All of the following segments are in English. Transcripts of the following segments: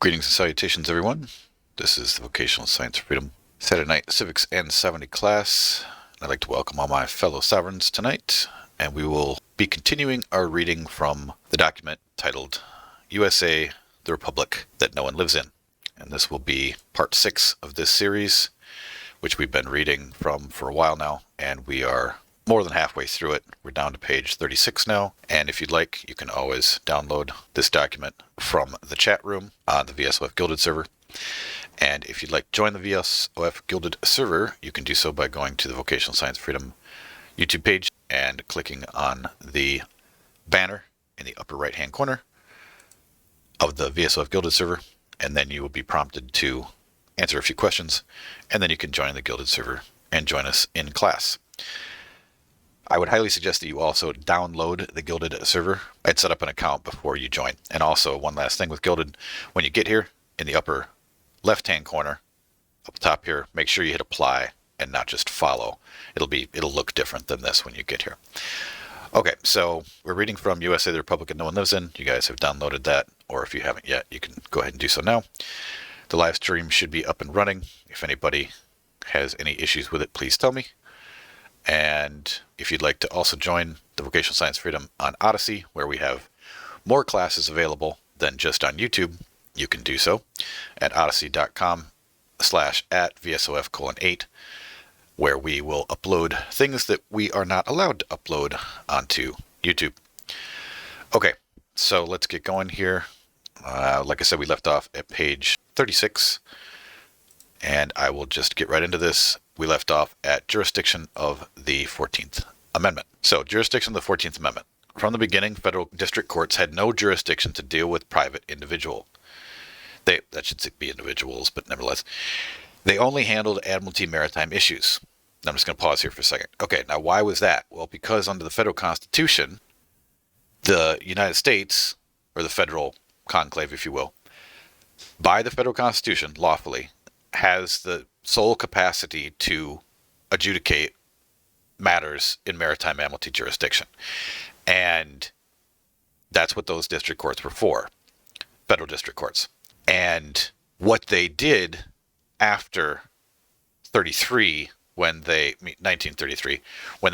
Greetings and salutations, everyone. This is the Vocational Science Freedom Saturday Night Civics and Sovereignty class. I'd like to welcome all my fellow sovereigns tonight, and we will be continuing our reading from the document titled U.S.A. the Republic That No One Lives In. And this will be part 6 of this series, which we've been reading from for a while now, and we are more than halfway through it. We're down to page 36 now, and if you'd like, you can always download this document from the chat room on the VSOF Gilded server. And if you'd like to join the VSOF Gilded server, you can do so by going to the Vocational Science Freedom YouTube page and clicking on the banner in the upper right-hand corner of the VSOF Gilded server, and then you will be prompted to answer a few questions, and then you can join the Gilded server and join us in class. I would highly suggest that you also download the Gilded server. I'd set up an account before you join. And also, one last thing with Gilded, when you get here, in the upper left-hand corner, up top here, make sure you hit apply and not just follow. It'll look different than this when you get here. Okay, so we're reading from U.S.A. the Republic That No One Lives In. You guys have downloaded that, or if you haven't yet, you can go ahead and do so now. The live stream should be up and running. If anybody has any issues with it, please tell me. And if you'd like to also join the Vocational Science Freedom on Odyssey, where we have more classes available than just on YouTube, you can do so at odyssey.com/@VSOF:8, where we will upload things that we are not allowed to upload onto YouTube. Okay, so let's get going here. Like I said, we left off at page 36, and I will just get right into this. We left off at jurisdiction of the 14th Amendment. So, jurisdiction of the 14th Amendment. From the beginning, federal district courts had no jurisdiction to deal with private individual. That should be individuals, but nevertheless, they only handled admiralty maritime issues. I'm just going to pause here for a second. Okay, now why was that? Well, because under the federal Constitution, the United States, or the federal conclave, if you will, by the federal Constitution, lawfully, has the sole capacity to adjudicate matters in maritime admiralty jurisdiction. And that's what those district courts were for, federal district courts. And what they did after 1933, when they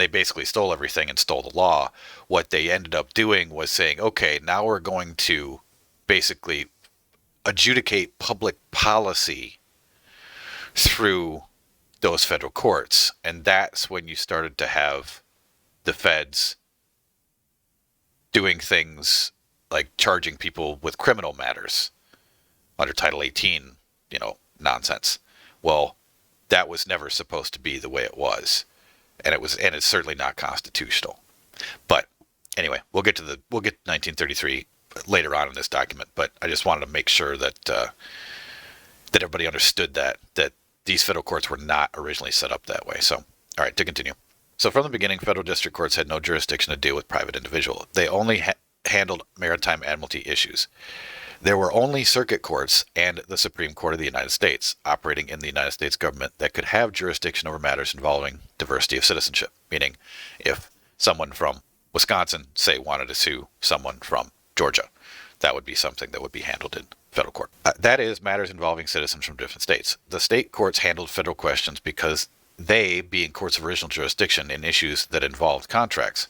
basically stole everything and stole the law, what they ended up doing was saying, okay, now we're going to basically adjudicate public policy through those federal courts. And that's when you started to have the feds doing things like charging people with criminal matters under Title 18, nonsense. Well, that was never supposed to be the way it was. And it's certainly not constitutional. But anyway, we'll get to 1933 later on in this document, but I just wanted to make sure that that everybody understood that these federal courts were not originally set up that way. So, all right, to continue. So from the beginning, federal district courts had no jurisdiction to deal with private individual. They only handled maritime admiralty issues. There were only circuit courts and the Supreme Court of the United States operating in the United States government that could have jurisdiction over matters involving diversity of citizenship, meaning if someone from Wisconsin, say, wanted to sue someone from Georgia, that would be something that would be handled in federal court. That is, matters involving citizens from different states. The state courts handled federal questions because they, being courts of original jurisdiction in issues that involved contracts.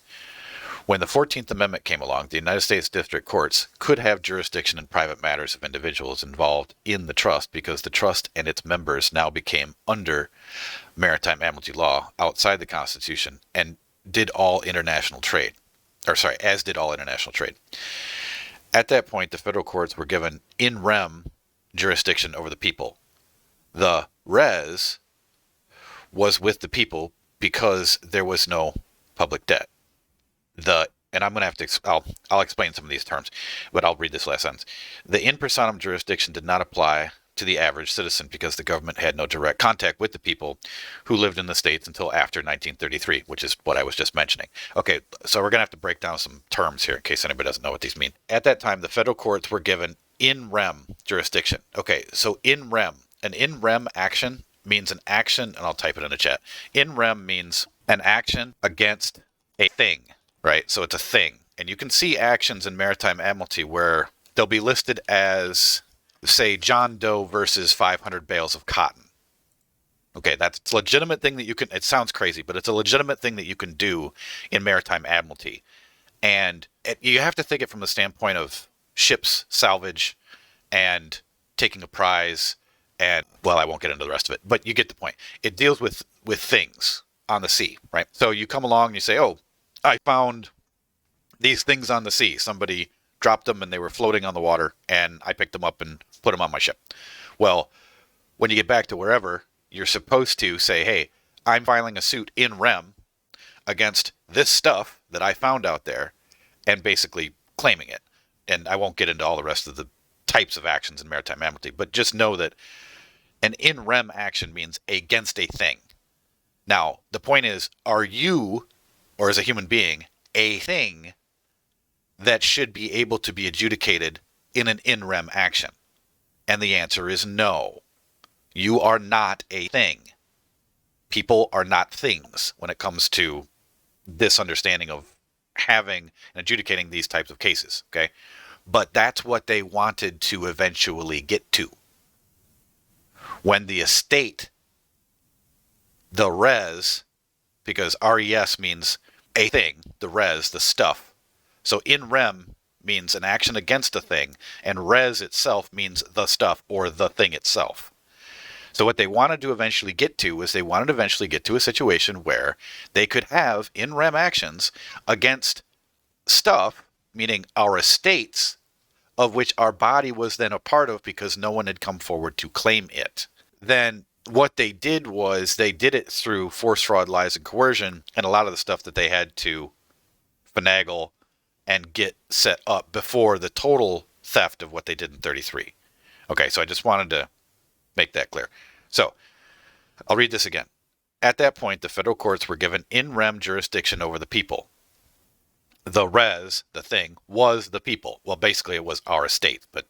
When the 14th Amendment came along, the United States district courts could have jurisdiction in private matters of individuals involved in the trust because the trust and its members now became under maritime admiralty law outside the Constitution and did all international trade. As did all international trade. At that point, the federal courts were given in rem jurisdiction over the people. The res was with the people because there was no public debt. And I'm going to have to, I'll explain some of these terms, but I'll read this last sentence. The in personam jurisdiction did not apply to the average citizen because the government had no direct contact with the people who lived in the states until after 1933, which is what I was just mentioning. Okay, so we're going to have to break down some terms here in case anybody doesn't know what these mean. At that time, the federal courts were given in rem jurisdiction. Okay, so an in rem action means an action, and I'll type it in the chat. In rem means an action against a thing, right? So it's a thing. And you can see actions in maritime admiralty where they'll be listed as say, John Doe versus 500 bales of cotton. Okay, that's a legitimate thing that you can, it sounds crazy, but it's a legitimate thing that you can do in maritime admiralty. And you have to think it from the standpoint of ships salvage and taking a prize. And, well, I won't get into the rest of it, but you get the point. It deals with things on the sea, right? So you come along and you say, oh, I found these things on the sea. Somebody dropped them and they were floating on the water, and I picked them up and put them on my ship. Well, when you get back to wherever, you're supposed to say, hey, I'm filing a suit in rem against this stuff that I found out there, and basically claiming it. And I won't get into all the rest of the types of actions in maritime admiralty, but just know that an in rem action means against a thing. Now, the point is, are you, or as a human being, a thing that should be able to be adjudicated in an in rem action? And the answer is no. You are not a thing. People are not things when it comes to this understanding of having and adjudicating these types of cases, okay? But that's what they wanted to eventually get to. When the estate, the res, because res means a thing, the res, the stuff. So in rem means an action against a thing, and res itself means the stuff or the thing itself. So what they wanted to eventually get to was they wanted to eventually get to a situation where they could have in rem actions against stuff, meaning our estates, of which our body was then a part of because no one had come forward to claim it. Then what they did was they did it through force, fraud, lies, and coercion, and a lot of the stuff that they had to finagle and get set up before the total theft of what they did in 33. Okay, so I just wanted to make that clear. So I'll read this again. At that point, the federal courts were given in rem jurisdiction over the people. The res, the thing, was the people. Well, basically it was our estate, but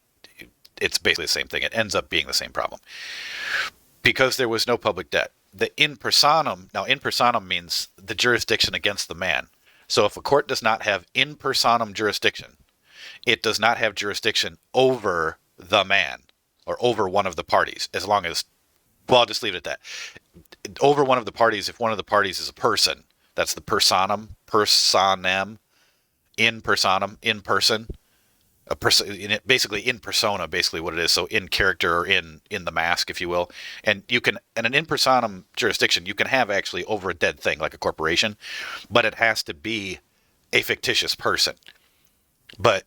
it's basically the same thing. It ends up being the same problem. Because there was no public debt. The in personam, now in personam means the jurisdiction against the man. So if a court does not have in personam jurisdiction, it does not have jurisdiction over the man or over one of the parties, as long as, well, I'll just leave it at that. Over one of the parties, if one of the parties is a person, that's the personam, in personam, in person, a person, basically in persona, basically what it is. So in character or in the mask, if you will. And you can, in an in personam jurisdiction, you can have actually over a dead thing like a corporation, but it has to be a fictitious person. But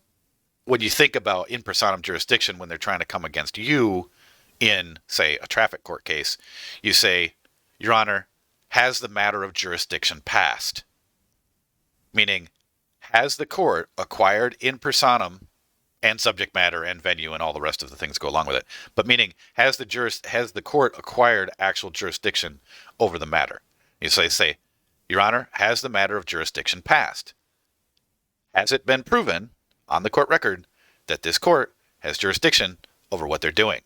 when you think about in personam jurisdiction, when they're trying to come against you in, say, a traffic court case, you say, Your Honor, has the matter of jurisdiction passed? Meaning, has the court acquired in personam and subject matter and venue and all the rest of the things that go along with it? But meaning, has the court acquired actual jurisdiction over the matter? You say, Your Honor, has the matter of jurisdiction passed? Has it been proven on the court record that this court has jurisdiction over what they're doing?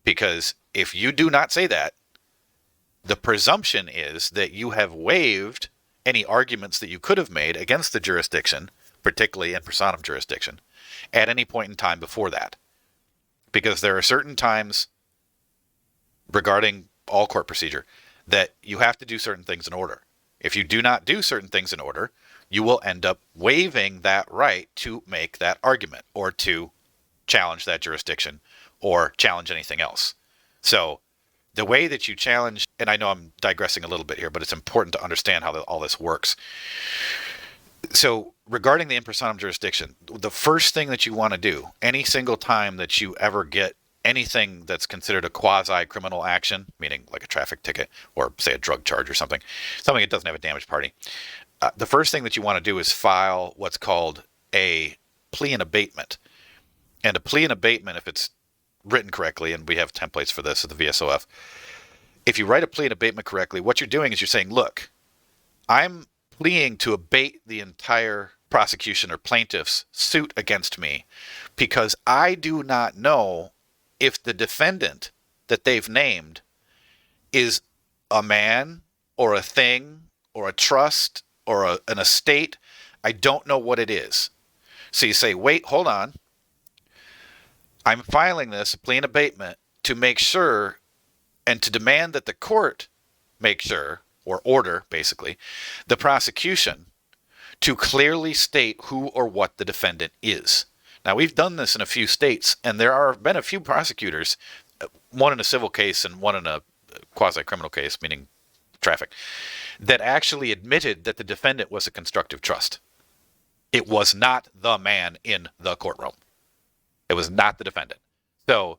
Because if you do not say that, the presumption is that you have waived any arguments that you could have made against the jurisdiction, particularly in personam jurisdiction, at any point in time before that. Because there are certain times regarding all court procedure that you have to do certain things in order. If you do not do certain things in order, you will end up waiving that right to make that argument or to challenge that jurisdiction or challenge anything else. So the way that you challenge, and I know I'm digressing a little bit here, but it's important to understand how all this works. So regarding the in personam jurisdiction, the first thing that you want to do, any single time that you ever get anything that's considered a quasi-criminal action, meaning like a traffic ticket or say a drug charge or something that doesn't have a damaged party, the first thing that you want to do is file what's called a plea and abatement. And a plea and abatement, if it's written correctly, and we have templates for this at the VSOF, if you write a plea and abatement correctly, what you're doing is you're saying, look, I'm pleading to abate the entire prosecution or plaintiff's suit against me because I do not know if the defendant that they've named is a man or a thing or a trust or an estate. I don't know what it is. So you say, wait, hold on. I'm filing this plea and abatement to make sure and to demand that the court make sure, or order, basically, the prosecution to clearly state who or what the defendant is. Now, we've done this in a few states, and there have been a few prosecutors, one in a civil case and one in a quasi-criminal case, meaning traffic, that actually admitted that the defendant was a constructive trust. It was not the man in the courtroom. It was not the defendant. So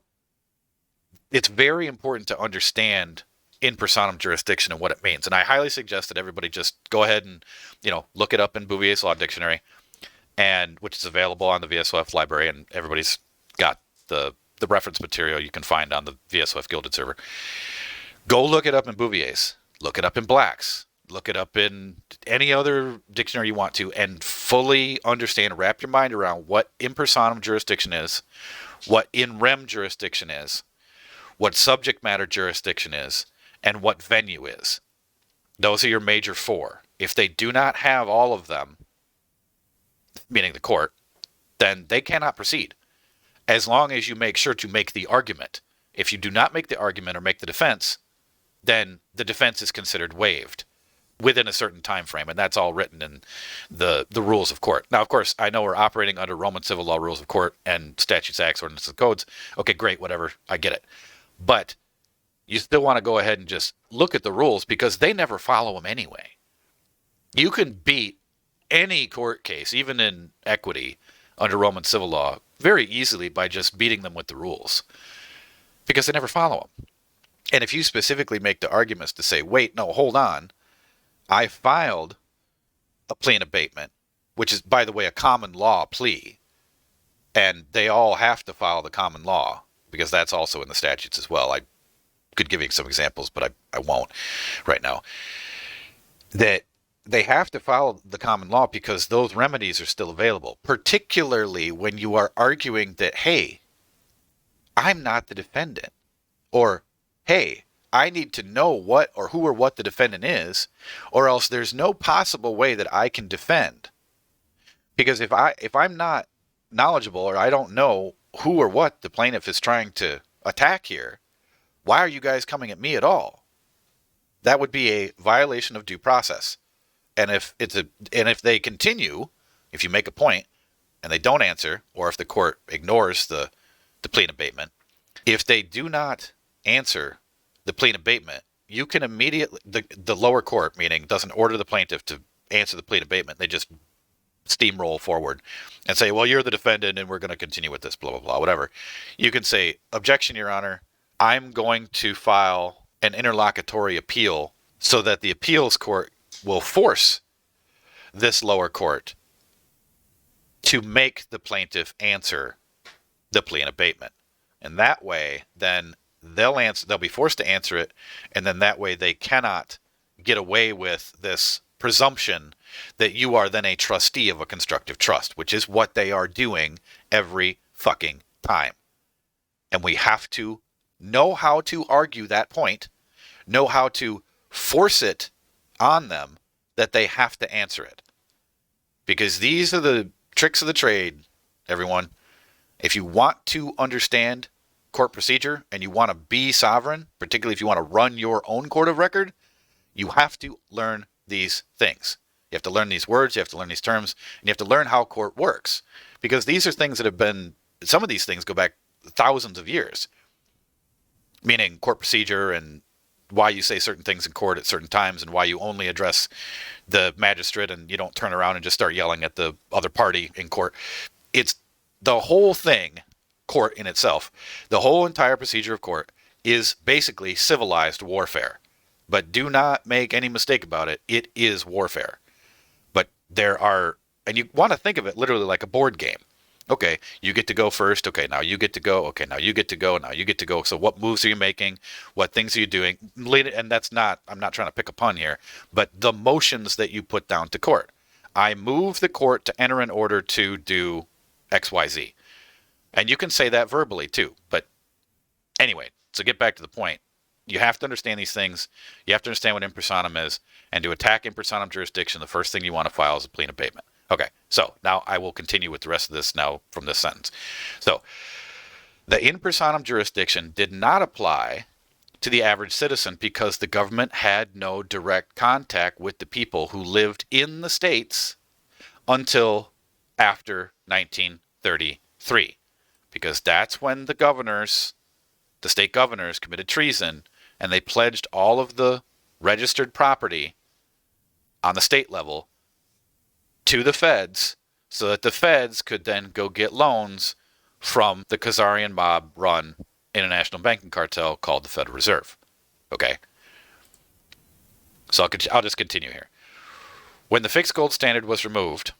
it's very important to understand in personam jurisdiction and what it means. And I highly suggest that everybody just go ahead and, look it up in Bouvier's Law Dictionary, and which is available on the VSOF library, and everybody's got the reference material you can find on the VSOF Gilded server. Go look it up in Bouvier's. Look it up in Black's. Look it up in any other dictionary you want to, and fully understand, wrap your mind around what in personam jurisdiction is, what in rem jurisdiction is, what subject matter jurisdiction is, and what venue is. Those are your major four. If they do not have all of them, meaning the court, then they cannot proceed, as long as you make sure to make the argument. If you do not make the argument or make the defense, then the defense is considered waived within a certain time frame, and that's all written in the rules of court. Now, of course, I know we're operating under Roman civil law rules of court and statutes, acts, ordinances, and codes. Okay, great, whatever, I get it. But you still want to go ahead and just look at the rules, because they never follow them anyway. You can beat any court case, even in equity under Roman civil law, very easily by just beating them with the rules, because they never follow them. And if you specifically make the arguments to say, wait, no, hold on, I filed a plea and abatement, which is, by the way, a common law plea, and they all have to file the common law, because that's also in the statutes as well. I could give you some examples, but I won't right now. That they have to follow the common law because those remedies are still available, particularly when you are arguing that, hey, I'm not the defendant, or, hey, I need to know what or who or what the defendant is, or else there's no possible way that I can defend. Because if I'm not knowledgeable, or I don't know who or what the plaintiff is trying to attack here, why are you guys coming at me at all? That would be a violation of due process. And if they continue, if you make a point and they don't answer, or if the court ignores the plea and abatement, if they do not answer the plea and abatement, you can immediately, the lower court, meaning doesn't order the plaintiff to answer the plea and abatement, they just steamroll forward and say, well, you're the defendant and we're going to continue with this, blah, blah, blah, whatever. You can say, objection, Your Honor, I'm going to file an interlocutory appeal so that the appeals court will force this lower court to make the plaintiff answer the plea and abatement. And that way, then they'll be forced to answer it, and then that way they cannot get away with this presumption that you are then a trustee of a constructive trust, which is what they are doing every fucking time. And we have to know how to argue that point, know how to force it on them that they have to answer it. Because these are the tricks of the trade, everyone. If you want to understand court procedure and you want to be sovereign, particularly if you want to run your own court of record, you have to learn these things. You have to learn these words, you have to learn these terms, and you have to learn how court works. Because these are things that have been, some of these things go back thousands of years. Meaning court procedure and why you say certain things in court at certain times, and why you only address the magistrate and you don't turn around and just start yelling at the other party in court. It's the whole thing, court in itself, the whole entire procedure of court is basically civilized warfare. But do not make any mistake about it. It is warfare. But there are, and you want to think of it literally like a board game. Okay, you get to go first. Okay, now you get to go. Okay, now you get to go. Now you get to go. So what moves are you making? What things are you doing? And that's not, I'm not trying to pick a pun here, but the motions that you put down to court. I move the court to enter an order to do X, Y, Z. And you can say that verbally too. But anyway, so get back to the point. You have to understand these things. You have to understand what in personam is. And to attack in personam jurisdiction, the first thing you want to file is a plea and abatement. Okay, so now I will continue with the rest of this now from this sentence. So The in personam jurisdiction did not apply to the average citizen because the government had no direct contact with the people who lived in the states until after 1933, because that's when the state governors committed treason, and they pledged all of the registered property on the state level to the feds so that the feds could then go get loans from the Khazarian mob run international banking cartel called the Federal Reserve. Okay? So I'll just continue here. When the fixed gold standard was removed,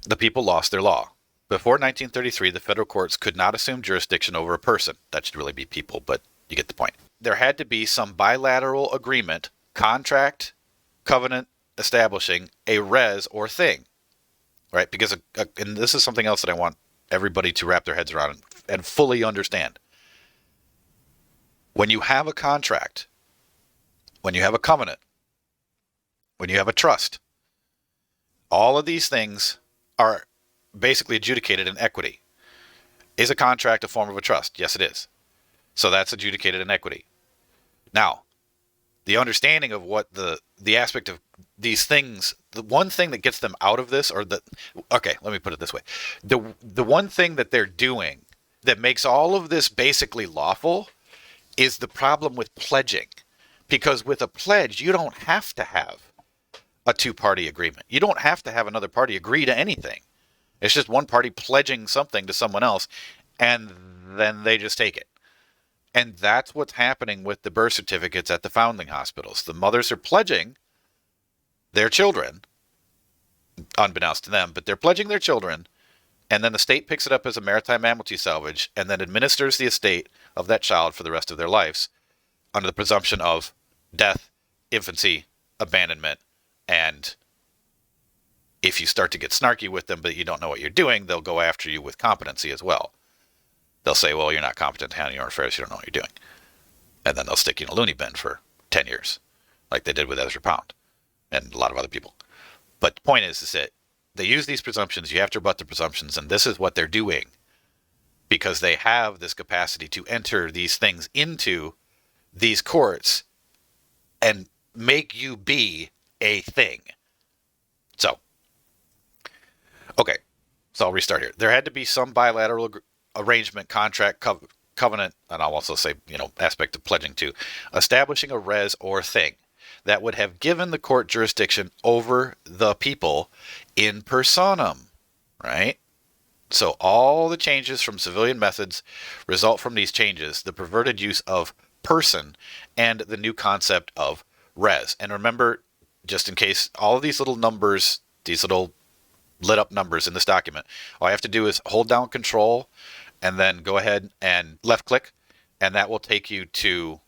the people lost their law. Before 1933, the federal courts could not assume jurisdiction over a person. That should really be people, but you get the point. There had to be some bilateral agreement, contract, covenant establishing a res or thing, right? Because, and this is something else that I want everybody to wrap their heads around and fully understand. When you have a contract, when you have a covenant, when you have a trust, all of these things are basically adjudicated in equity. Is a contract a form of a trust? Yes, it is. So that's adjudicated in equity. Now, the understanding of what the aspect of these things, the one thing that gets them out of this, okay, let me put it this way. The one thing that they're doing that makes all of this basically lawful is the problem with pledging. Because with a pledge, you don't have to have a two-party agreement. You don't have to have another party agree to anything. It's just one party pledging something to someone else, and then they just take it. And that's what's happening with the birth certificates at the founding hospitals. The mothers are pledging their children, unbeknownst to them, but they're pledging their children, and then the state picks it up as a maritime mammalty salvage and then administers the estate of that child for the rest of their lives under the presumption of death, infancy, abandonment, and if you start to get snarky with them but you don't know what you're doing, they'll go after you with competency as well. They'll say, well, you're not competent to handle your affairs, you don't know what you're doing. And then they'll stick you in a loony bin for 10 years, like they did with Ezra Pound and a lot of other people. But the point is that they use these presumptions, you have to rebut the presumptions, and this is what they're doing because they have this capacity to enter these things into these courts and make you be a thing. So, okay, so I'll restart here. There had to be some bilateral arrangement, contract, covenant, and I'll also say, aspect of pledging too, establishing a res or thing that would have given the court jurisdiction over the people in personam, right? So all the changes from civilian methods result from these changes, the perverted use of person and the new concept of res. And remember, just in case, all of these little numbers, these little lit up numbers in this document, all I have to do is hold down control and then go ahead and left click, and that will take you to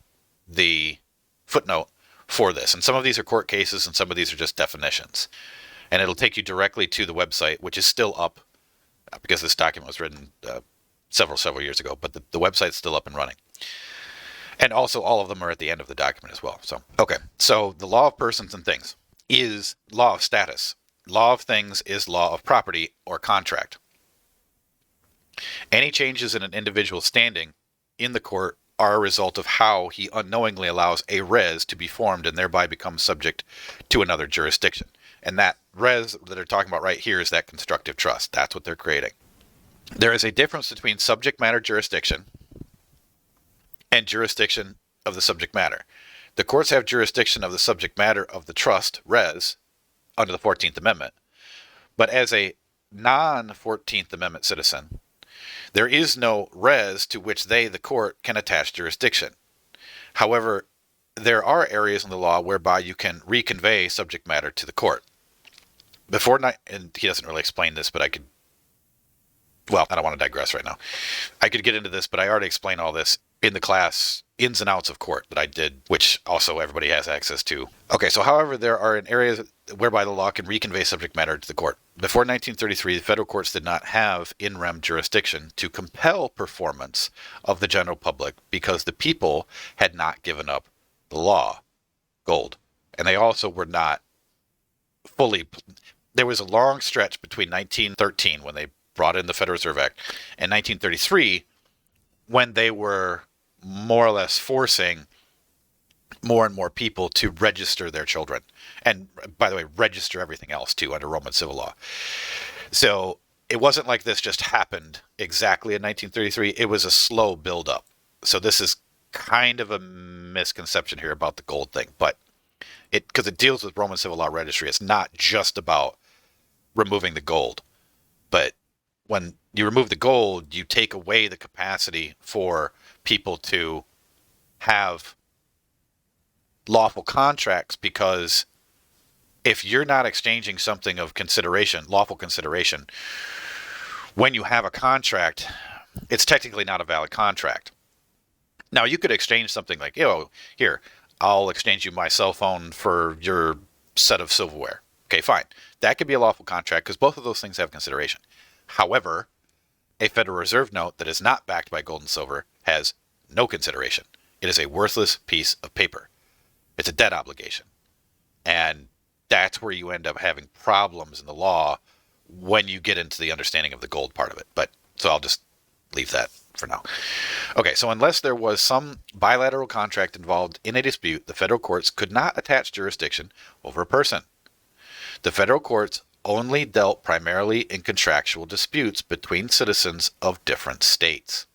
the footnote for this. And some of these are court cases and some of these are just definitions. And it'll take you directly to the website, which is still up because this document was written several years ago, but the website's still up and running. And also all of them are at the end of the document as well. So, okay. So the law of persons and things is law of status. Law of things is law of property or contract. Any changes in an individual's standing in the court are a result of how he unknowingly allows a res to be formed and thereby becomes subject to another jurisdiction. And that res that they're talking about right here is that constructive trust. That's what they're creating. There is a difference between subject matter jurisdiction and jurisdiction of the subject matter. The courts have jurisdiction of the subject matter of the trust, res, under the 14th Amendment. But as a non-14th Amendment citizen, there is no res to which they, the court, can attach jurisdiction. However, there are areas in the law whereby you can reconvey subject matter to the court. And he doesn't really explain this, but I could, well, I don't want to digress right now. I could get into this, but I already explained all this in the class ins and outs of court that I did, which also everybody has access to. Okay, so however, there are areas whereby the law can reconvey subject matter to the court. Before 1933, the federal courts did not have in rem jurisdiction to compel performance of the general public because the people had not given up the law, gold. And they also were not fully... There was a long stretch between 1913, when they brought in the Federal Reserve Act, and 1933, when they were more or less forcing more and more people to register their children. And by the way, register everything else too under Roman civil law. So it wasn't like this just happened exactly in 1933. It was a slow buildup. So this is kind of a misconception here about the gold thing, but because it deals with Roman civil law registry, it's not just about removing the gold. But when you remove the gold, you take away the capacity for people to have lawful contracts, because if you're not exchanging something of consideration, lawful consideration, when you have a contract, it's technically not a valid contract. Now, you could exchange something like, here, I'll exchange you my cell phone for your set of silverware. Okay, fine. That could be a lawful contract because both of those things have consideration. However, a Federal Reserve note that is not backed by gold and silver has no consideration. It is a worthless piece of paper. It's a debt obligation. And that's where you end up having problems in the law when you get into the understanding of the gold part of it. But so I'll just leave that for now. Okay, so unless there was some bilateral contract involved in a dispute, the federal courts could not attach jurisdiction over a person. The federal courts only dealt primarily in contractual disputes between citizens of different states.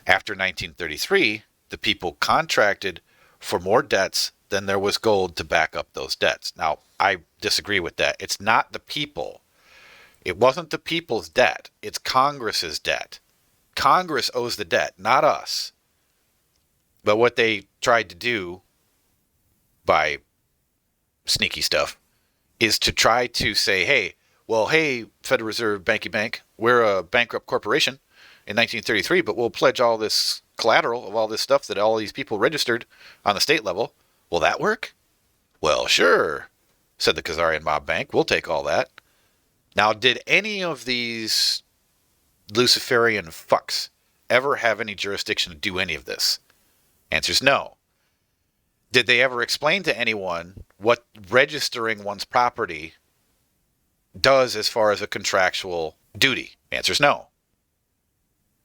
After 1933, the people contracted for more debts than there was gold to back up those debts. Now, I disagree with that. It's not the people. It wasn't the people's debt. It's Congress's debt. Congress owes the debt, not us. But what they tried to do by sneaky stuff is to try to say, hey, Federal Reserve Banky Bank, we're a bankrupt corporation in 1933, but we'll pledge all this collateral of all this stuff that all these people registered on the state level. Will that work? Well, sure, said the Khazarian mob bank. We'll take all that. Now, did any of these Luciferian fucks ever have any jurisdiction to do any of this? Answer's no. Did they ever explain to anyone what registering one's property does as far as a contractual duty? Answer's no.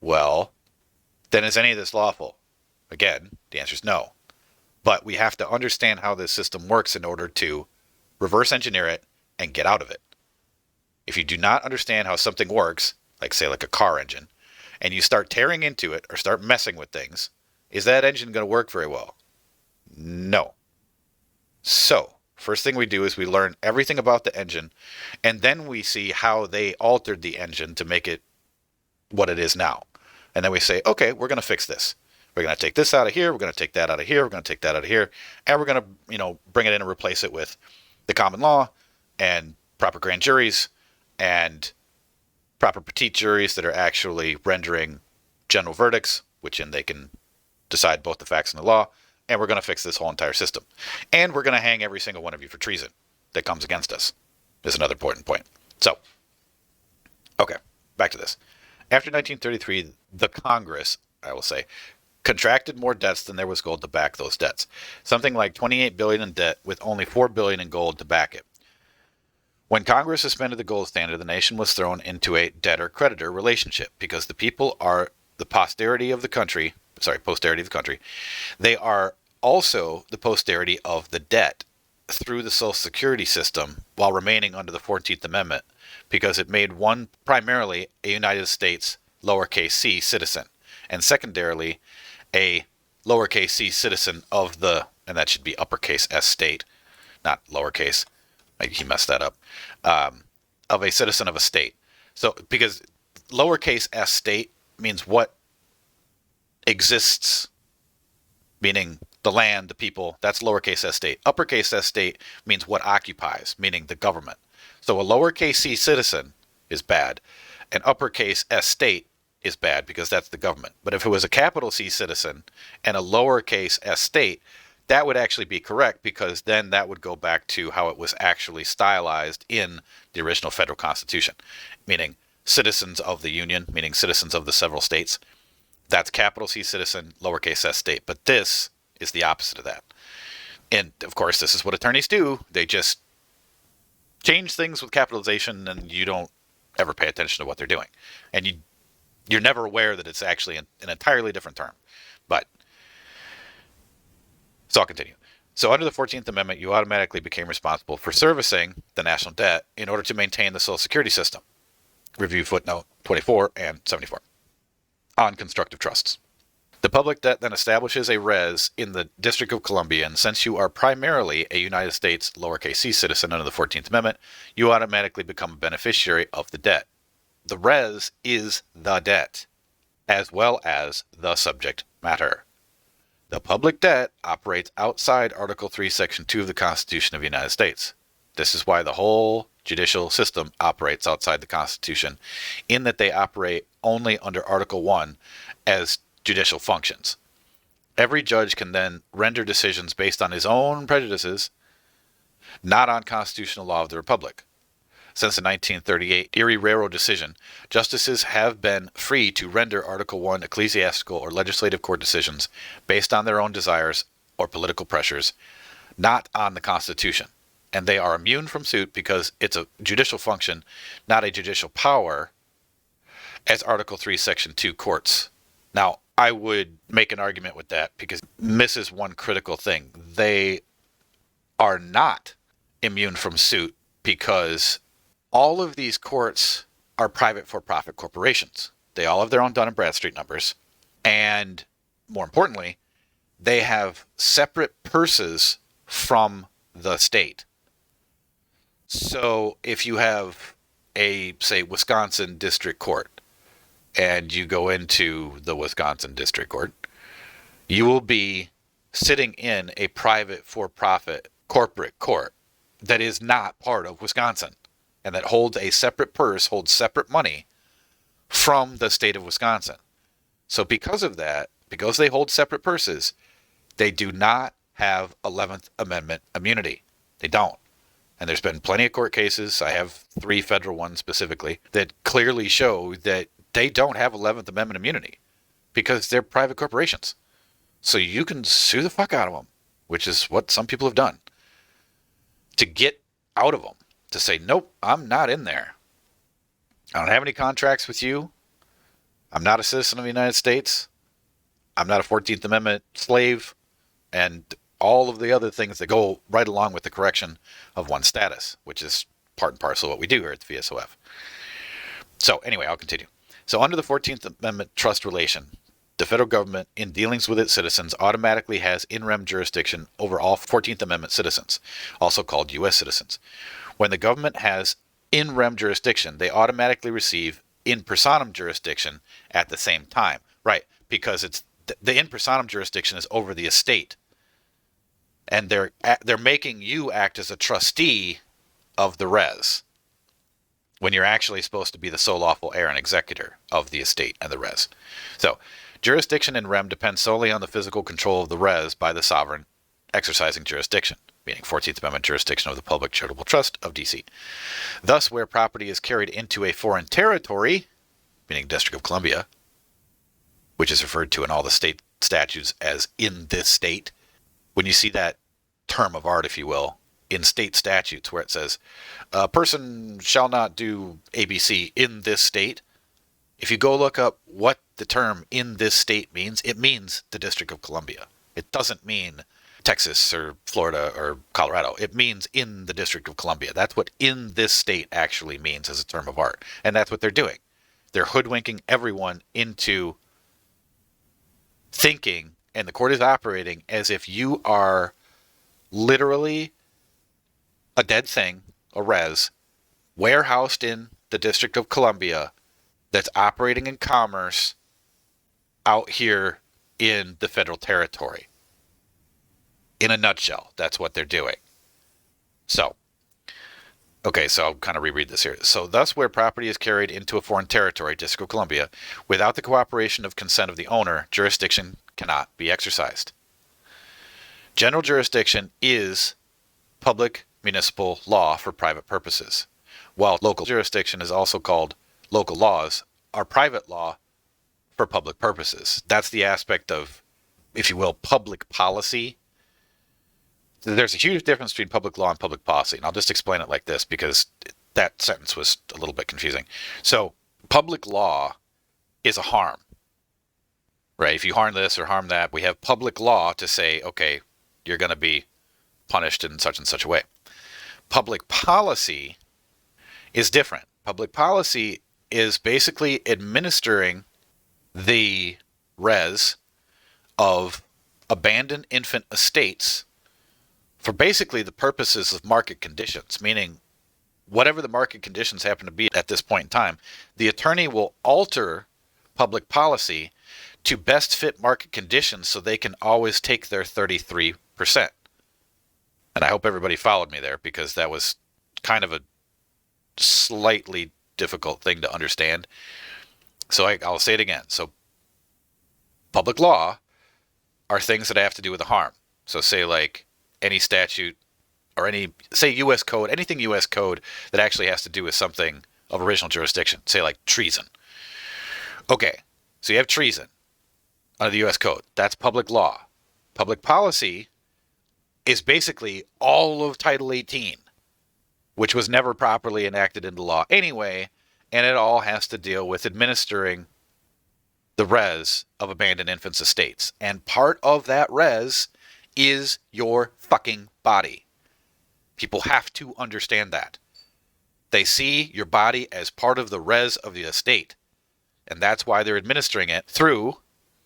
Well, then is any of this lawful? Again, the answer's no. But we have to understand how this system works in order to reverse engineer it and get out of it. If you do not understand how something works, like say like a car engine, and you start tearing into it or start messing with things, is that engine going to work very well? No. So, first thing we do is we learn everything about the engine, and then we see how they altered the engine to make it what it is now. And then we say, okay, we're going to fix this. We're going to take this out of here, we're going to take that out of here, we're going to take that out of here, and we're going to, bring it in and replace it with the common law and proper grand juries and proper petite juries that are actually rendering general verdicts, which they can decide both the facts and the law, and we're going to fix this whole entire system. And we're going to hang every single one of you for treason that comes against us, is another important point. So, okay, back to this. After 1933, the Congress, I will say, contracted more debts than there was gold to back those debts. Something like $28 billion in debt with only $4 billion in gold to back it. When Congress suspended the gold standard, the nation was thrown into a debtor-creditor relationship because the people are the posterity of the country. They are also the posterity of the debt through the Social Security system while remaining under the 14th Amendment because it made one primarily a United States lowercase c citizen and secondarily a lowercase c citizen of the, and that should be uppercase S state, not lowercase. He messed that up. Of a citizen of a state. So, because lowercase s state means what exists, meaning the land, the people, that's lowercase s state. Uppercase s state means what occupies, meaning the government. So a lowercase c citizen is bad. An uppercase s state is bad because that's the government. But if it was a capital C citizen and a lowercase s state, that would actually be correct because then that would go back to how it was actually stylized in the original federal constitution, meaning citizens of the union, meaning citizens of the several states. That's capital C citizen, lowercase s state. But this is the opposite of that. And of course, this is what attorneys do. They just change things with capitalization and you don't ever pay attention to what they're doing. And You're never aware that it's actually an entirely different term. But, so I'll continue. So under the 14th Amendment, you automatically became responsible for servicing the national debt in order to maintain the Social Security system. Review footnote 24 and 74 on constructive trusts. The public debt then establishes a res in the District of Columbia, and since you are primarily a United States lowercase c citizen under the 14th Amendment, you automatically become a beneficiary of the debt. The res is the debt, as well as the subject matter. The public debt operates outside Article 3, Section 2 of the Constitution of the United States. This is why the whole judicial system operates outside the Constitution, in that they operate only under Article 1 as judicial functions. Every judge can then render decisions based on his own prejudices, not on constitutional law of the Republic. Since the 1938 Erie Railroad decision, justices have been free to render Article 1 ecclesiastical or legislative court decisions based on their own desires or political pressures, not on the Constitution. And they are immune from suit because it's a judicial function, not a judicial power, as Article 3, Section 2 courts. Now, I would make an argument with that because it misses one critical thing. They are not immune from suit because all of these courts are private for-profit corporations. They all have their own Dun & Bradstreet numbers. And more importantly, they have separate purses from the state. So if you have a, say, Wisconsin District Court, and you go into the Wisconsin District Court, you will be sitting in a private for-profit corporate court that is not part of Wisconsin and that holds a separate purse, holds separate money from the state of Wisconsin. So because of that, because they hold separate purses, they do not have 11th Amendment immunity. They don't. And there's been plenty of court cases, I have 3 federal ones specifically, that clearly show that they don't have 11th Amendment immunity because they're private corporations. So you can sue the fuck out of them, which is what some people have done, to get out of them, to say, nope, I'm not in there. I don't have any contracts with you. I'm not a citizen of the United States. I'm not a 14th Amendment slave, and all of the other things that go right along with the correction of one's status, which is part and parcel of what we do here at the VSOF. So anyway, I'll continue. So under the 14th Amendment trust relation, the federal government, in dealings with its citizens, automatically has in rem jurisdiction over all 14th Amendment citizens, also called U.S. citizens. When the government has in rem jurisdiction, they automatically receive in personam jurisdiction at the same time. Right, because it's the in personam jurisdiction is over the estate. And they're making you act as a trustee of the res, when you're actually supposed to be the sole lawful heir and executor of the estate and the res. So, jurisdiction in rem depends solely on the physical control of the res by the sovereign exercising jurisdiction, meaning 14th Amendment jurisdiction of the Public Charitable Trust of D.C. Thus, where property is carried into a foreign territory, meaning District of Columbia, which is referred to in all the state statutes as in this state, when you see that term of art, if you will, in state statutes where it says, a person shall not do ABC in this state, if you go look up what the term in this state means, it means the District of Columbia. It doesn't mean Texas or Florida or Colorado. It means in the District of Columbia. That's what in this state actually means as a term of art. And that's what they're doing. They're hoodwinking everyone into thinking, and the court is operating as if you are literally a dead thing, a res, warehoused in the District of Columbia that's operating in commerce out here in the federal territory. In a nutshell, that's what they're doing. So, okay, so I'll kind of reread this here. So, thus, where property is carried into a foreign territory, District of Columbia, without the cooperation of consent of the owner, jurisdiction cannot be exercised. General jurisdiction is public municipal law for private purposes, while local jurisdiction is also called local laws, are private law for public purposes. That's the aspect of, if you will, public policy. There's a huge difference between public law and public policy, and I'll just explain it like this because that sentence was a little bit confusing. So, public law is a harm, right? If you harm this or harm that, we have public law to say, okay, you're going to be punished in such and such a way. Public policy is different. Public policy is basically administering the res of abandoned infant estates for basically the purposes of market conditions, meaning whatever the market conditions happen to be at this point in time, the attorney will alter public policy to best fit market conditions so they can always take their 33%. And I hope everybody followed me there, because that was kind of a slightly difficult thing to understand. So I'll say it again. So public law are things that have to do with the harm. So say like any statute or any, say U.S. code, anything U.S. code that actually has to do with something of original jurisdiction. Say like treason. Okay, so you have treason under the U.S. code. That's public law. Public policy is basically all of Title 18, which was never properly enacted into law anyway, and it all has to deal with administering the res of abandoned infants' estates. And part of that res is your fucking body. People have to understand that. They see your body as part of the res of the estate, and that's why they're administering it through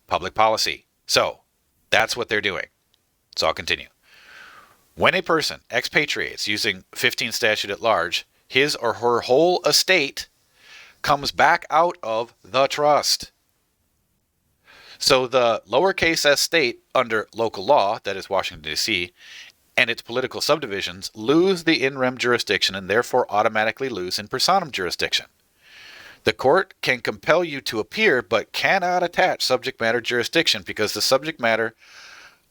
public policy. So that's what they're doing. So I'll continue. When a person expatriates using 15 statute at large, his or her whole estate comes back out of the trust. So the lowercase s state under local law, that is Washington, D.C., and its political subdivisions lose the in rem jurisdiction and therefore automatically lose in personam jurisdiction. The court can compel you to appear but cannot attach subject matter jurisdiction because the subject matter,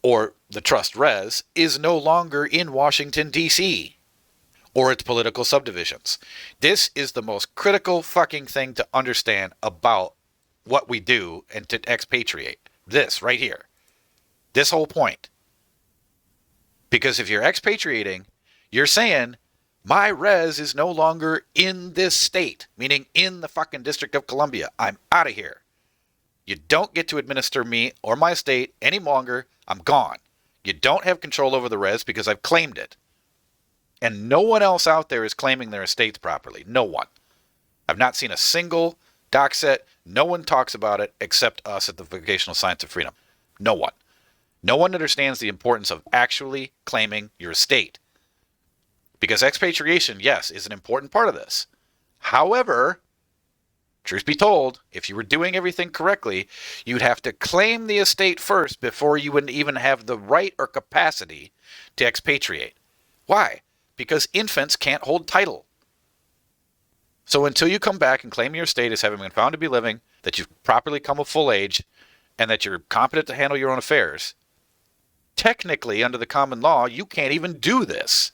or the trust res, is no longer in Washington, D.C., or its political subdivisions. This is the most critical fucking thing to understand about what we do and to expatriate. This right here. This whole point. Because if you're expatriating, you're saying, my res is no longer in this state, meaning in the fucking District of Columbia. I'm out of here. You don't get to administer me or my estate any longer. I'm gone. You don't have control over the res because I've claimed it. And no one else out there is claiming their estates properly. No one. I've not seen a single doc set. No one talks about it except us at the Vocational Science of Freedom. No one. No one understands the importance of actually claiming your estate. Because expatriation, yes, is an important part of this. However, truth be told, if you were doing everything correctly, you'd have to claim the estate first before you would even have the right or capacity to expatriate. Why? Because infants can't hold title. So until you come back and claim your estate as having been found to be living, that you've properly come of full age, and that you're competent to handle your own affairs, technically, under the common law, you can't even do this.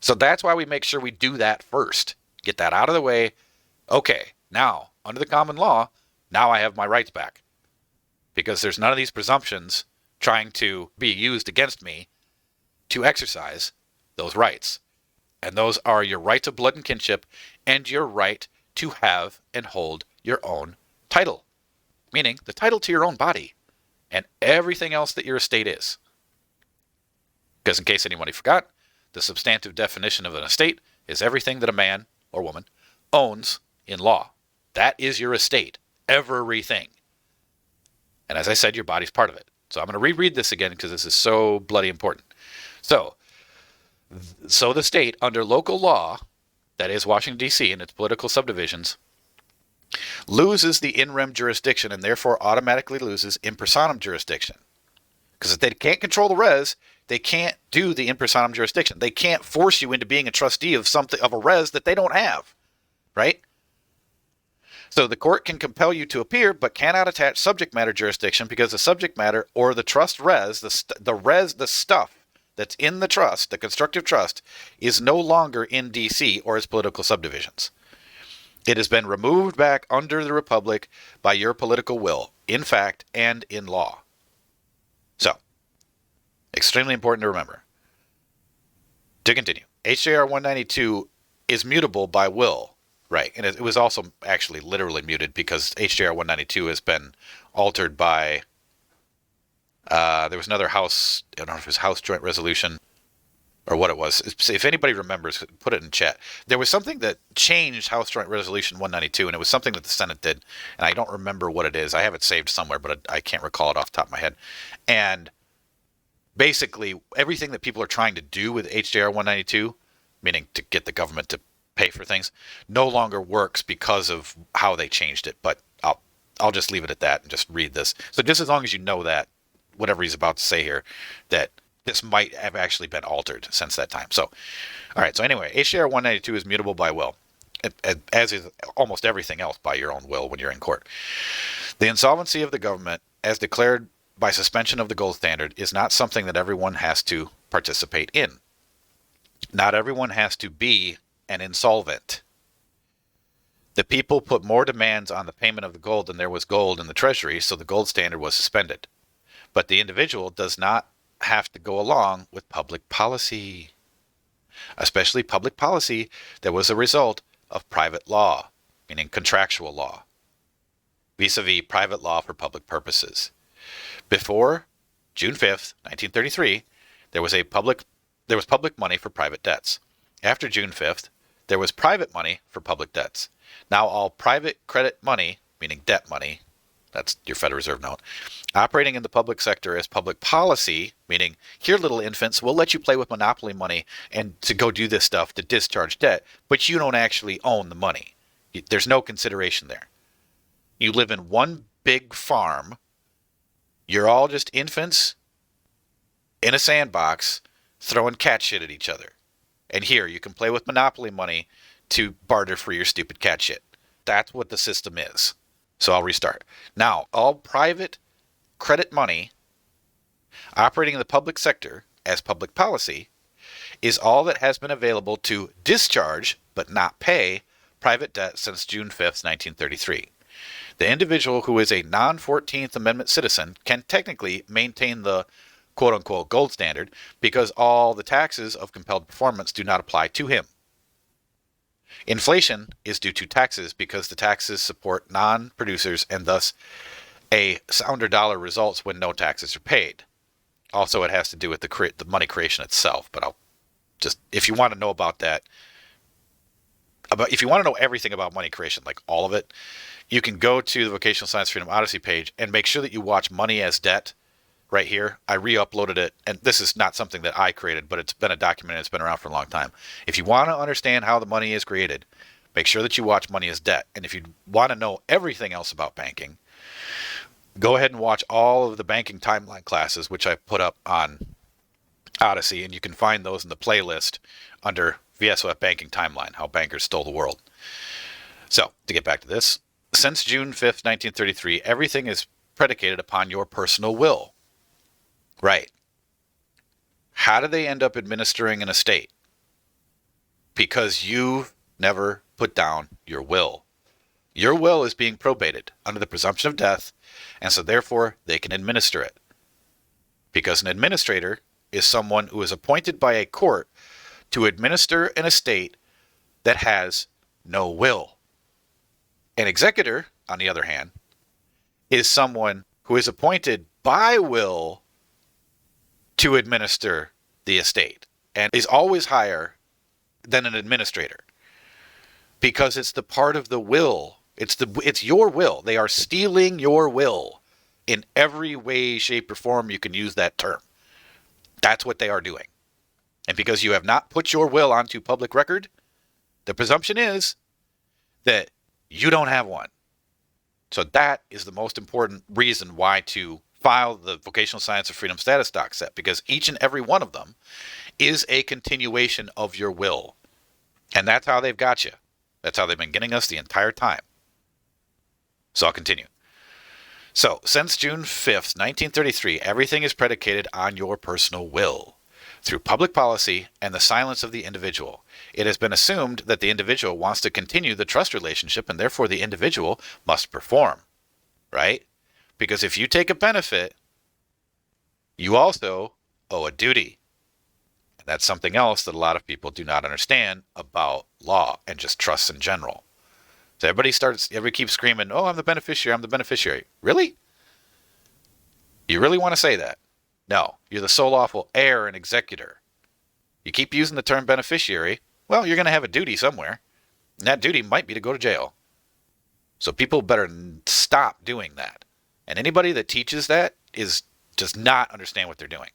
So that's why we make sure we do that first. Get that out of the way. Okay, now, under the common law, now I have my rights back. Because there's none of these presumptions trying to be used against me to exercise those rights. And those are your right to blood and kinship and your right to have and hold your own title. Meaning the title to your own body and everything else that your estate is. Because in case anybody forgot, the substantive definition of an estate is everything that a man or woman owns in law. That is your estate. Everything. And as I said, your body's part of it. So I'm going to reread this again because this is so bloody important. So the state, under local law, that is Washington, D.C., and its political subdivisions, loses the in rem jurisdiction and therefore automatically loses in personam jurisdiction. Because if they can't control the res, they can't do the in personam jurisdiction. They can't force you into being a trustee of something, of a res that they don't have, right? So the court can compel you to appear, but cannot attach subject matter jurisdiction because the subject matter or the trust res, the stuff that's in the trust, the constructive trust, is no longer in D.C. or its political subdivisions. It has been removed back under the Republic by your political will, in fact and in law. So, extremely important to remember. To continue, HJR 192 is mutable by will, Right. And it was also actually literally muted because HJR 192 has been altered by, there was another House, I don't know if it was House Joint Resolution or what it was. If anybody remembers, put it in chat. There was something that changed House Joint Resolution 192, and it was something that the Senate did, and I don't remember what it is. I have it saved somewhere, but I can't recall it off the top of my head. And basically, everything that people are trying to do with HJR 192, meaning to get the government to pay for things, no longer works because of how they changed it. But I'll just leave it at that and just read this. So just as long as you know that, whatever he's about to say here, that this might have actually been altered since that time. So, all right. So anyway, HJR 192 is mutable by will, as is almost everything else by your own will when you're in court. The insolvency of the government, as declared by suspension of the gold standard, is not something that everyone has to participate in. Not everyone has to be an insolvent. The people put more demands on the payment of the gold than there was gold in the treasury, so the gold standard was suspended. But the individual does not have to go along with public policy, especially public policy that was a result of private law, meaning contractual law, vis-a-vis private law for public purposes. Before June 5th, 1933, there was public money for private debts. After June 5th, there was private money for public debts. Now all private credit money, meaning debt money, that's your Federal Reserve note, operating in the public sector as public policy, meaning here, little infants, we'll let you play with monopoly money and to go do this stuff to discharge debt, but you don't actually own the money. There's no consideration there. You live in one big farm. You're all just infants in a sandbox throwing cat shit at each other. And here, you can play with monopoly money to barter for your stupid cat shit. That's what the system is. So I'll restart. Now, all private credit money operating in the public sector as public policy is all that has been available to discharge, but not pay, private debt since June 5th, 1933. The individual who is a non-14th Amendment citizen can technically maintain the quote-unquote gold standard because all the taxes of compelled performance do not apply to him. Inflation is due to taxes because the taxes support non-producers and thus a sounder dollar results when no taxes are paid. Also, it has to do with the money creation itself, but I'll just, if you want to know about that, if you want to know everything about money creation, like all of it, you can go to the Vocational Science Freedom Odyssey page and make sure that you watch Money as Debt right here. I re-uploaded it, and this is not something that I created, but it's been a document and it's been around for a long time. If you want to understand how the money is created, make sure that you watch Money as Debt. And if you want to know everything else about banking, go ahead and watch all of the banking timeline classes, which I put up on Odyssey, and you can find those in the playlist under VSOF Banking Timeline, How Bankers Stole the World. So, to get back to this, since June 5th, 1933, everything is predicated upon your personal will. Right. How do they end up administering an estate? Because you've never put down your will. Your will is being probated under the presumption of death, and so therefore they can administer it. Because an administrator is someone who is appointed by a court to administer an estate that has no will. An executor, on the other hand, is someone who is appointed by will to administer the estate and is always higher than an administrator because it's the part of the will. It's your will. They are stealing your will in every way, shape, or form you can use that term. That's what they are doing. And because you have not put your will onto public record, the presumption is that you don't have one. So that is the most important reason why to file the Vocational Science of Freedom status doc set, because each and every one of them is a continuation of your will. And that's how they've got you. That's how they've been getting us the entire time. So I'll continue. So, since June 5th, 1933, everything is predicated on your personal will. Through public policy and the silence of the individual, it has been assumed that the individual wants to continue the trust relationship and therefore the individual must perform. Right? Because if you take a benefit, you also owe a duty. And that's something else that a lot of people do not understand about law and just trusts in general. So everybody keeps screaming, oh, I'm the beneficiary, I'm the beneficiary. Really? You really want to say that? No, you're the sole lawful heir and executor. You keep using the term beneficiary, well, you're going to have a duty somewhere. And that duty might be to go to jail. So people better stop doing that. And anybody that teaches that does not understand what they're doing.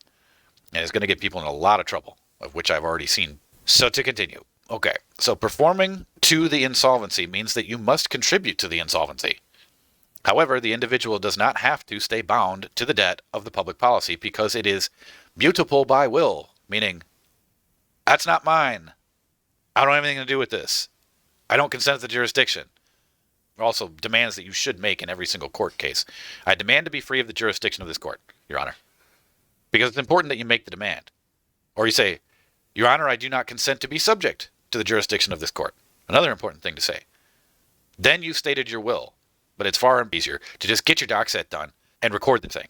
And it's going to get people in a lot of trouble, of which I've already seen. So to continue. Okay, so performing to the insolvency means that you must contribute to the insolvency. However, the individual does not have to stay bound to the debt of the public policy because it is mutable by will, meaning, that's not mine. I don't have anything to do with this. I don't consent to the jurisdiction. Also, demands that you should make in every single court case. I demand to be free of the jurisdiction of this court, Your Honor. Because it's important that you make the demand. Or you say, Your Honor, I do not consent to be subject to the jurisdiction of this court. Another important thing to say. Then you stated your will. But it's far easier to just get your doc set done and record the thing.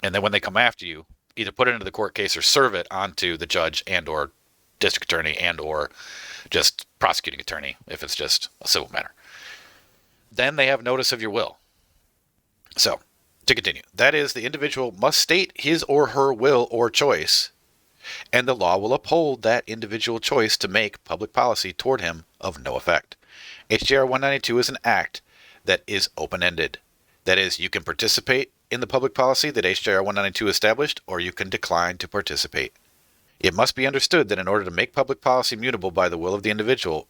And then when they come after you, either put it into the court case or serve it onto the judge and or district attorney and or just prosecuting attorney if it's just a civil matter. Then they have notice of your will. So, to continue, that is, the individual must state his or her will or choice, and the law will uphold that individual choice to make public policy toward him of no effect. HJR 192 is an act that is open-ended. That is, you can participate in the public policy that HJR 192 established, or you can decline to participate. It must be understood that in order to make public policy mutable by the will of the individual,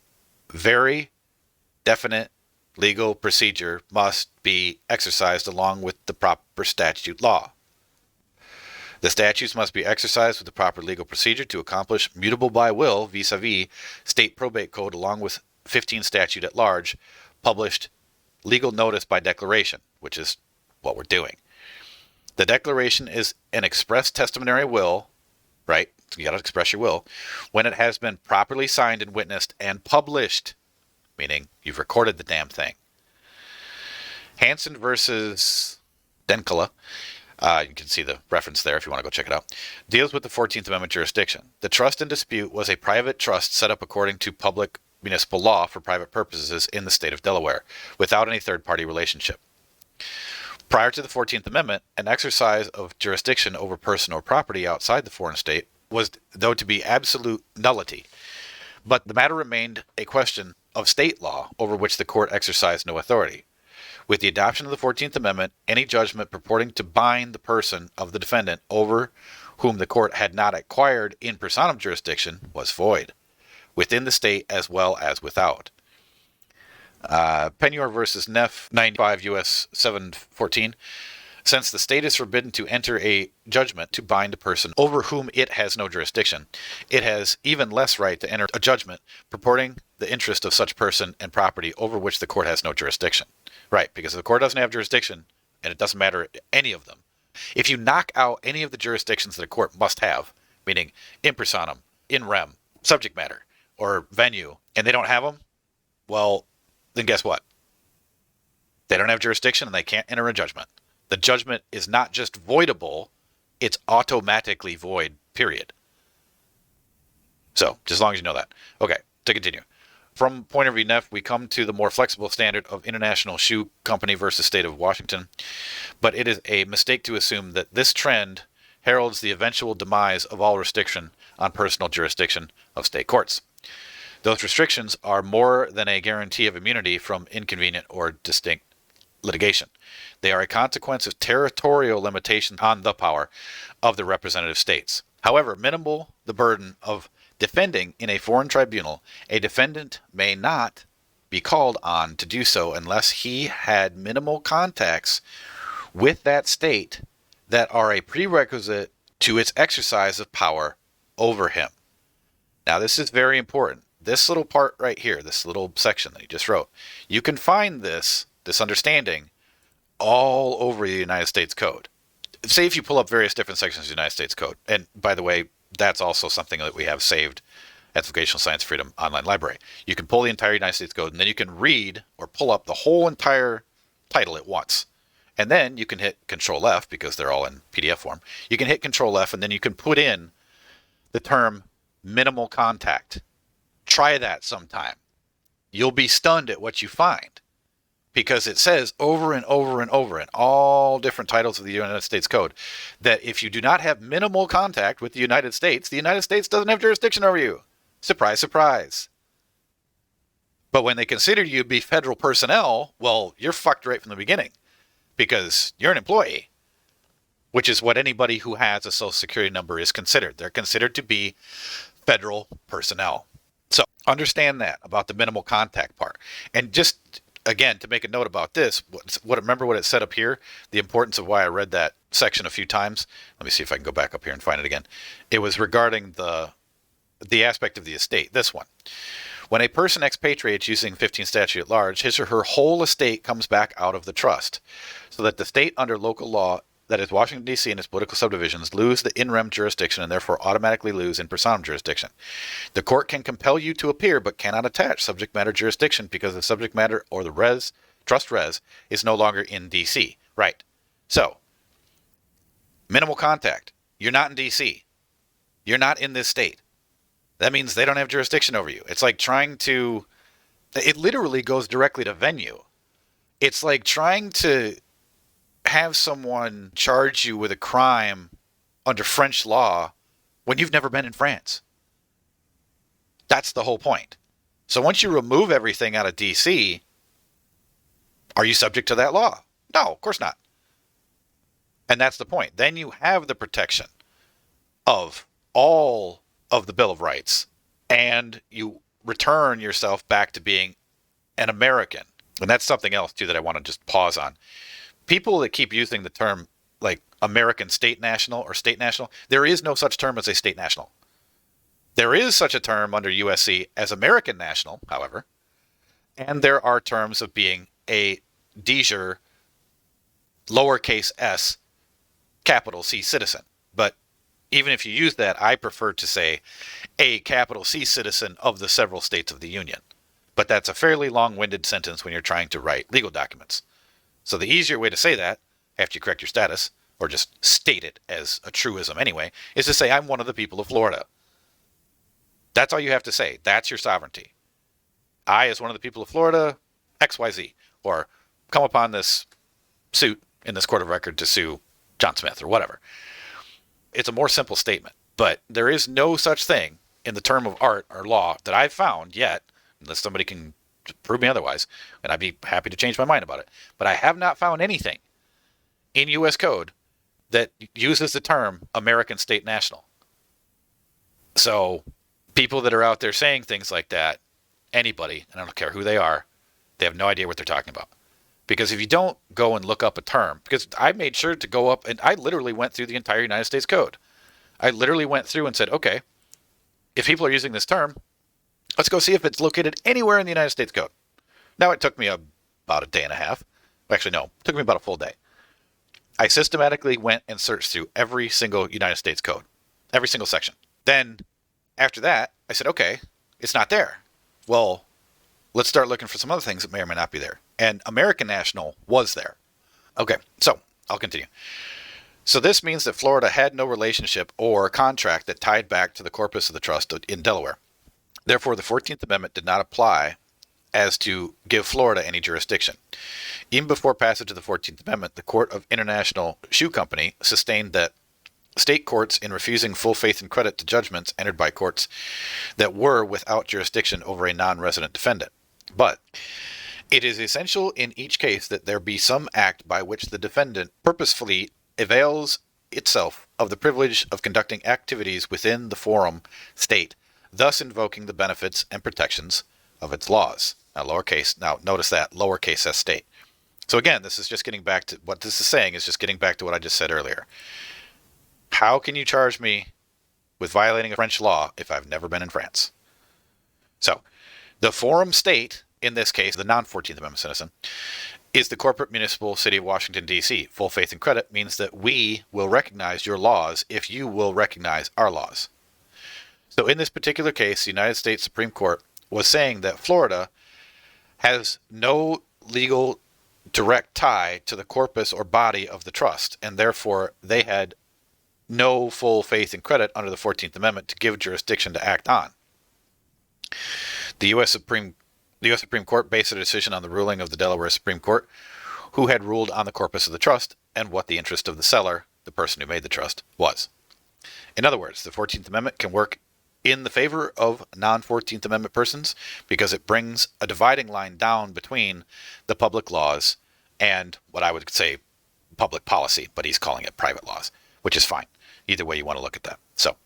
very definite legal procedure must be exercised along with the proper statute law. The statutes must be exercised with the proper legal procedure to accomplish mutable by will vis-a-vis state probate code along with 15 statute at large, published legal notice by declaration, which is what we're doing. The declaration is an express testamentary will, right? So you got to express your will, when it has been properly signed and witnessed and published, meaning you've recorded the damn thing. Hansen versus Denkala, you can see the reference there if you want to go check it out, deals with the 14th Amendment jurisdiction. The trust in dispute was a private trust set up according to public municipal law for private purposes in the state of Delaware, without any third-party relationship. Prior to the 14th Amendment, an exercise of jurisdiction over person or property outside the foreign state was though to be absolute nullity, but the matter remained a question of state law over which the court exercised no authority. With the adoption of the 14th Amendment, any judgment purporting to bind the person of the defendant over whom the court had not acquired in personam jurisdiction was void, within the state as well as without. Penure versus Neff, 95 U.S. 714. Since the state is forbidden to enter a judgment to bind a person over whom it has no jurisdiction, it has even less right to enter a judgment purporting the interest of such person and property over which the court has no jurisdiction. Right, because if the court doesn't have jurisdiction, and it doesn't matter any of them, if you knock out any of the jurisdictions that a court must have, meaning in personam, in rem, subject matter, or venue, and they don't have them, well, then guess what? They don't have jurisdiction and they can't enter a judgment. The judgment is not just voidable, it's automatically void, period. So, just as long as you know that. Okay, to continue. From point of view NEF, we come to the more flexible standard of International Shoe Company versus State of Washington, but it is a mistake to assume that this trend heralds the eventual demise of all restriction on personal jurisdiction of state courts. Those restrictions are more than a guarantee of immunity from inconvenient or distinct litigation. They are a consequence of territorial limitations on the power of the representative states. However minimal the burden of defending in a foreign tribunal, a defendant may not be called on to do so unless he had minimal contacts with that state that are a prerequisite to its exercise of power over him. Now, this is very important. This little part right here, this little section that he just wrote, you can find this understanding all over the United States Code. Say if you pull up various different sections of the United States Code, and by the way, that's also something that we have saved at the Vocational Science Freedom Online Library. You can pull the entire United States Code, and then you can read or pull up the whole entire title at once. And then you can hit Control F, because they're all in PDF form. You can hit Control F, and then you can put in the term minimal contact. Try that sometime. you'll be stunned at what you find, because it says over and over and over in all different titles of the United States Code that if you do not have minimal contact with the United States doesn't have jurisdiction over you. Surprise, surprise. But when they consider you to be federal personnel, well, you're fucked right from the beginning, because you're an employee, which is what anybody who has a Social Security number is considered. They're considered to be federal personnel. So understand that about the minimal contact part. And just, again, to make a note about this, remember what it said up here? The importance of why I read that section a few times. Let me see if I can go back up here and find it again. It was regarding the aspect of the estate, this one. When a person expatriates using 15 statute at large, his or her whole estate comes back out of the trust, so that the state under local law, that is Washington, D.C. and its political subdivisions, lose the in rem jurisdiction and therefore automatically lose in personam jurisdiction. The court can compel you to appear but cannot attach subject matter jurisdiction because the subject matter or the trust res is no longer in D.C. Right. So, minimal contact. You're not in D.C. You're not in this state. That means they don't have jurisdiction over you. It's like it literally goes directly to venue. It's like trying to have someone charge you with a crime under French law when you've never been in France. That's the whole point. So once you remove everything out of D.C., are you subject to that law? No, of course not. And that's the point. Then you have the protection of all of the Bill of Rights, and you return yourself back to being an American. And that's something else, too, that I want to just pause on. People that keep using the term like American state national or state national, there is no such term as a state national. There is such a term under U.S.A. as American national, however, and there are terms of being a de jure lowercase s capital C citizen. But even if you use that, I prefer to say a capital C citizen of the several states of the Union. But that's a fairly long-winded sentence when you're trying to write legal documents. So the easier way to say that, after you correct your status, or just state it as a truism anyway, is to say I'm one of the people of Florida. That's all you have to say. That's your sovereignty. I, as one of the people of Florida, XYZ, or come upon this suit in this court of record to sue John Smith or whatever. It's a more simple statement, but there is no such thing in the term of art or law that I've found yet, unless somebody can prove me otherwise, and I'd be happy to change my mind about it. But I have not found anything in U.S. Code that uses the term American state national. So people that are out there saying things like that, anybody, and I don't care who they are, they have no idea what they're talking about. Because if you don't go and look up a term, because I made sure to go up, and I literally went through the entire United States Code. I literally went through and said, okay, if people are using this term, let's go see if it's located anywhere in the United States Code. Now, it took me about a day and a half. Actually, no, it took me about a full day. I systematically went and searched through every single United States Code, every single section. Then, after that, I said, okay, it's not there. Well, let's start looking for some other things that may or may not be there. And American national was there. Okay, so I'll continue. So this means that Florida had no relationship or contract that tied back to the corpus of the trust in Delaware. Therefore, the 14th Amendment did not apply as to give Florida any jurisdiction. Even before passage of the 14th Amendment, the Court of International Shoe Company sustained that state courts, in refusing full faith and credit to judgments entered by courts that were without jurisdiction over a non-resident defendant. But it is essential in each case that there be some act by which the defendant purposefully avails itself of the privilege of conducting activities within the forum state, thus invoking the benefits and protections of its laws. Now notice that, lowercase s state. So again, this is just getting back to what this is saying, is just getting back to what I just said earlier. How can you charge me with violating a French law if I've never been in France? So, the forum state, in this case, the non-14th Amendment citizen, is the corporate municipal city of Washington, D.C. Full faith and credit means that we will recognize your laws if you will recognize our laws. So in this particular case, the United States Supreme Court was saying that Florida has no legal direct tie to the corpus or body of the trust, and therefore they had no full faith and credit under the 14th Amendment to give jurisdiction to act on. The The U.S. Supreme Court based a decision on the ruling of the Delaware Supreme Court, who had ruled on the corpus of the trust and what the interest of the seller, the person who made the trust, was. In other words, the 14th Amendment can work in the favor of non-14th Amendment persons because it brings a dividing line down between the public laws and what I would say public policy, but he's calling it private laws, which is fine. Either way you want to look at that. So,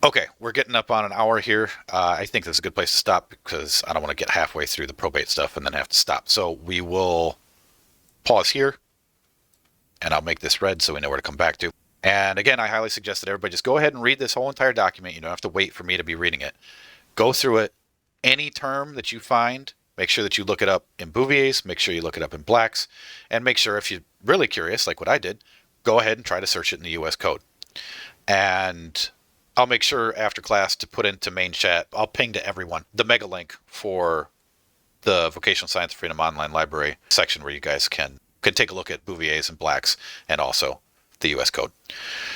okay, we're getting up on an hour here. I think this is a good place to stop because I don't want to get halfway through the probate stuff and then have to stop. So we will pause here, and I'll make this red so we know where to come back to. And again, I highly suggest that everybody just go ahead and read this whole entire document. You don't have to wait for me to be reading it. Go through it. Any term that you find, make sure that you look it up in Bouvier's, make sure you look it up in Black's, and make sure if you're really curious, like what I did, go ahead and try to search it in the U.S. Code. And I'll make sure after class to put into main chat, I'll ping to everyone the mega link for the Vocational Science Freedom Online Library section where you guys can take a look at Bouvier's and Black's and also the U.S. Code.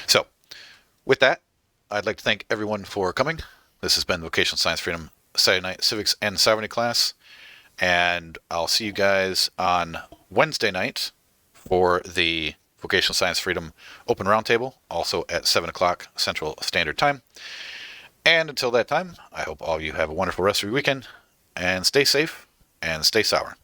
So with that, I'd like to thank everyone for coming. This has been Vocational Science Freedom Saturday Night Civics and Sovereignty class. And I'll see you guys on Wednesday night for the Vocational Science Freedom Open Roundtable, also at 7 o'clock Central Standard Time. And until that time, I hope all of you have a wonderful rest of your weekend, and stay safe and stay sour.